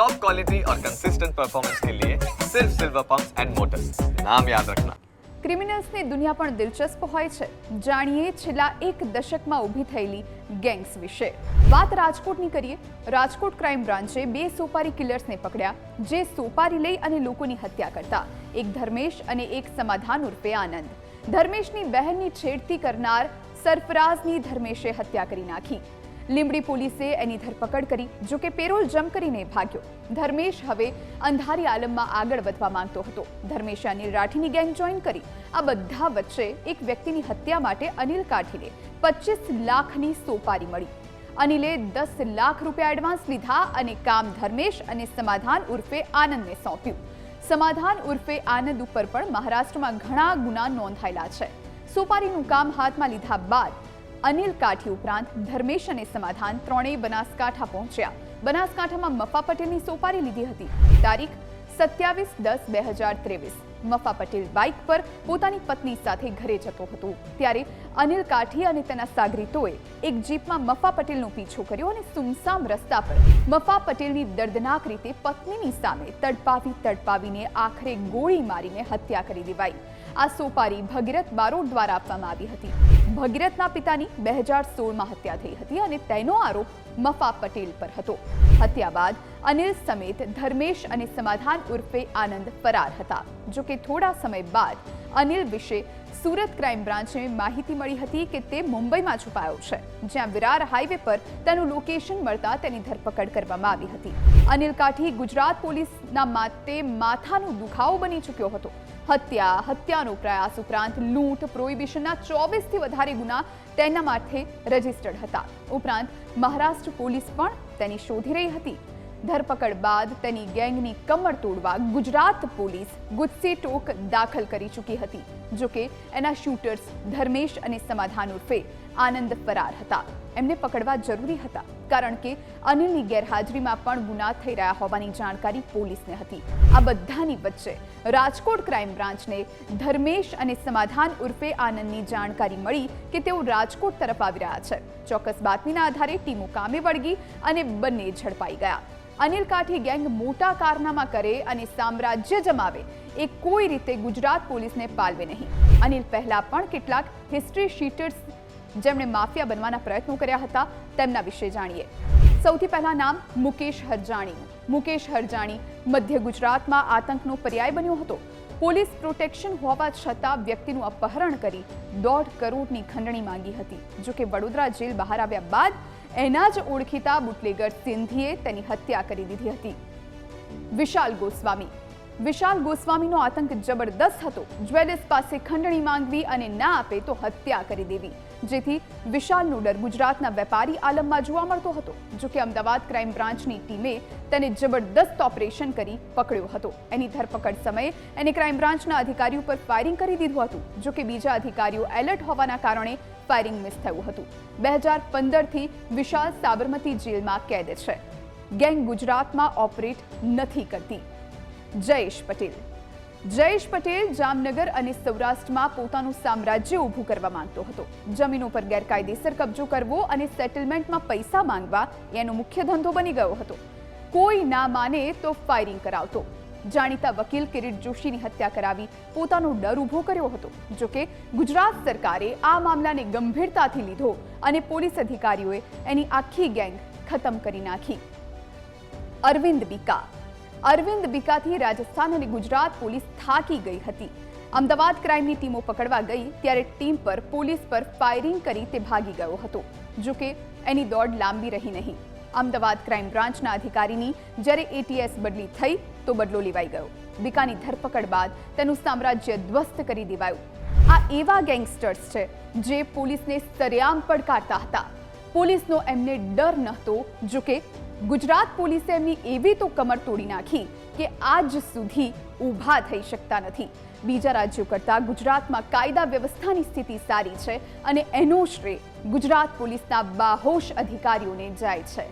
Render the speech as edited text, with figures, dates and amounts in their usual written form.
Top quality और consistent performance के लिए सिर्फ सिल्वर पंप्स एंड मोटर्स, नाम याद रखना। ક્રિમિનલ્સની દુનિયા પણ દિલચસ્પ હોય છે। જાણીએ છેલ્લા એક દશકમાં ઊભી થયેલી ગેંગ્સ વિશે। વાત રાજકોટની કરીએ। રાજકોટ ક્રાઇમ બ્રાન્ચે 2 સોપારી કિલર્સને પકડ્યા, જે સોપારી લઈ અને લોકોની હત્યા કરતા। એક ધર્મેશ અને એક સમાધાન ઉર્ફે આનંદ। ધર્મેશની બહેનની છેડતી કરનાર સરફરાઝની ધર્મેશે હત્યા કરી નાખી। લીંબડી પોલીસે એની ધરપકડ કરી, જો કે પેરોલ જમ કરીને ભાગ્યો। ધર્મેશ હવે અંધારી આલમમાં આગળ વધવા માંગતો હતો। ધર્મેશે અનિલ રાઠીની ગેંગ જોઈન કરી। આ બધા વચ્ચે એક વ્યક્તિની હત્યા માટે અનિલ કાઠીને 25 લાખની સોપારી મળી। અનિલે 10 લાખ રૂપિયા એડવાન્સ લીધા અને કામ ધર્મેશ અને સમાધાન ઉર્ફે આનંદને સોંપ્યું। સમાધાન ઉર્ફે આનંદ ઉપર પણ મહારાષ્ટ્રમાં ઘણા ગુના નોંધાયેલા છે। સોપારીનું કામ હાથમાં લીધા બાદ અનિલ કાઠી ઉપરાંત ધર્મેશ અને સમાધાન ત્રણેય બનાસકાંઠા પહોંચ્યા। બનાસકાંઠામાં મફા પટેલની સોપારી લીધી હતી। તારીખ 27/10/2023 મફા પટેલ બાઇક પર પોતાની પત્ની સાથે ઘરે જતો હતો, ત્યારે અનિલ કાઠી અને તેના સાગરીતોએ એક જીપમાં મફા પટેલનો પીછો કર્યો અને સુમસામ રસ્તા પર મફા પટેલની દર્દનાક રીતે પત્નીની સામે તડપાવીને આખરે ગોળી મારીને હત્યા કરી દેવાઈ। આ સોપારી ભગીરથ બારોટ દ્વારા આપવામાં આવી હતી। ભગીરથના પિતાની 2016માં હત્યા થઈ હતી અને તેનો આરોપ મફા પટેલ પર હતો। હત્યા બાદ અનિલ સમેત ધર્મેશ અને સમાધાન ઉર્ફે આનંદ ફરાર હતા। જો કે થોડા સમય બાદ અનિલ વિશે સુરત ક્રાઇમ બ્રાન્ચને માહિતી મળી હતી કે તે મુંબઈમાં છુપાયો છે, જ્યાં વિરાર હાઈવે પર તેનું લોકેશન મળતા તેની ધરપકડ કરવામાં આવી હતી। અનિલ કાઠી ગુજરાત પોલીસના માટે માથાનો દુખાવો બની ચૂક્યો હતો। હત્યાનો પ્રયાસ ઉપરાંત લૂંટ, પ્રોહિબિશનના 24થી વધારે ગુના તેના માથે રજીસ્ટર્ડ હતા। ઉપરાંત મહારાષ્ટ્ર પોલીસ પણ તેની શોધી રહી હતી। ધરપકડ બાદ તેની ગેંગની કમર તોડવા ગુજરાત પોલીસ ગુસ્સે ટોક દાખલ કરી ચૂકી હતી। જો કે એના શૂટર્સ ધર્મેશ અને સમાધાન ઉર્ફે આનંદ ફરાર હતા। એમને પકડવા જરૂરી હતા, કારણ કે અનિલની ગેરહાજરીમાં પણ ગુના થઈ રહ્યા હોવાની જાણકારી પોલીસને હતી। આ બધાની વચ્ચે રાજકોટ ક્રાઇમ બ્રાન્ચને ધર્મેશ અને સમાધાન ઉર્ફે આનંદની જાણકારી મળી કે તેઓ રાજકોટ તરફ આવી રહ્યા છે। ચોક્કસ બાતમીના આધારે ટીમો કામે વળગી અને બંને ઝડપાઈ ગયા। અનિલ કાઠી ગેંગ મોટા કારનામા કરે અને સામ્રાજ્ય જમાવે એ કોઈ રીતે ગુજરાત પોલીસને પાલવે નહીં। અનિલ પહેલા પણ કેટલાક હિસ્ટ્રી શીટર્સ જેમણે માફિયા બનવાના પ્રયત્નો કર્યા હતા તેમના વિશે જાણીએ। સૌથી પહેલા નામ મુકેશ હરજાણીનું। મુકેશ હરજાણી મધ્ય ગુજરાતમાં આતંકનો પર્યાય બન્યો હતો। પોલીસ પ્રોટેક્શન હોવા છતાં વ્યક્તિનું અપહરણ કરી 1.5 કરોડની ખંડણી માંગી હતી। જો કે વડોદરા જેલ બહાર આવ્યા બાદ એના જ ઓળખીતા બુટલેગર સિંધીએ તેની હત્યા કરી દીધી હતી। વિશાલ ગોસ્વામીનો આતંક જબરદસ્ત હતો। જ્વેલર્સ પાસે ખંડણી માંગવી અને ના આપે તો હત્યા કરી દેવી, જેથી વિશાલનો ડર ગુજરાતના વેપારી આલમમાં જોવા મળતો હતો। જો કે અમદાવાદ ક્રાઇમ બ્રાન્ચની ટીમે તેને જબરદસ્ત ઓપરેશન કરી પકડ્યો હતો। એની ધરપકડ સમયે એને ક્રાઇમ બ્રાન્ચના અધિકારીઓ પર ફાયરિંગ કરી દીધું હતું। જો કે બીજા અધિકારીઓ એલર્ટ હોવાના કારણે ફાયરિંગ મિસ થયું હતું। 2015થી વિશાલ સાબરમતી જેલમાં કેદ છે। ગેંગ ગુજરાતમાં ઓપરેટ નથી કરતી। જયેશ પટેલ જામનગર અને સૌરાષ્ટ્રમાં પોતાનું સામ્રાજ્ય ઊભું કરવા માંગતો હતો। જમીનો પર ગેરકાયદેસર કબજો કરવો અને સેટલમેન્ટમાં પૈસા માંગવા એનો મુખ્ય ધંધો બની ગયો હતો। કોઈ ના માને તો ફાયરિંગ કરાવતો। જાણીતા વકીલ કિરીટ જોશીની હત્યા કરાવી પોતાનો ડર ઊભો કર્યો હતો। જો કે ગુજરાત સરકારે આ મામલાને ગંભીરતાથી લીધો અને પોલીસ અધિકારીઓએ એની આખી ગેંગ ખતમ કરી નાખી। અરવિંદ બીકાથી રાજસ્થાન અને ગુજરાત પોલીસ થાકી ગઈ હતી। અમદાવાદ ક્રાઇમની ટીમો પકડવા ગઈ ત્યારે ટીમ પર પોલીસ પર ફાયરિંગ કરી તે ભાગી ગયો હતો। જો કે એની દોડ લાંબી રહી નહીં। અમદાવાદ ક્રાઇમ બ્રાન્ચના અધિકારીની જ્યારે એટીએસ બદલી થઈ તો બદલો લેવાઈ ગયો। બીકાની ધરપકડ બાદ તેનું સામ્રાજ્ય ધ્વસ્ત કરી દેવાયું। આ એવા ગેંગસ્ટર્સ છે જે પોલીસને સરેઆમ પડકારતા હતા। પોલીસનો એમને ડર નહોતો। જો કે ગુજરાત પોલીસે એમની એવી તો કમર તોડી નાખી કે આજ સુધી ઊભા થઈ શકતા નથી। બીજા રાજ્યો કરતાં ગુજરાતમાં કાયદા વ્યવસ્થાની સ્થિતિ સારી છે અને એનો શ્રેય ગુજરાત પોલીસના બાહોશ અધિકારીઓને જાય છે।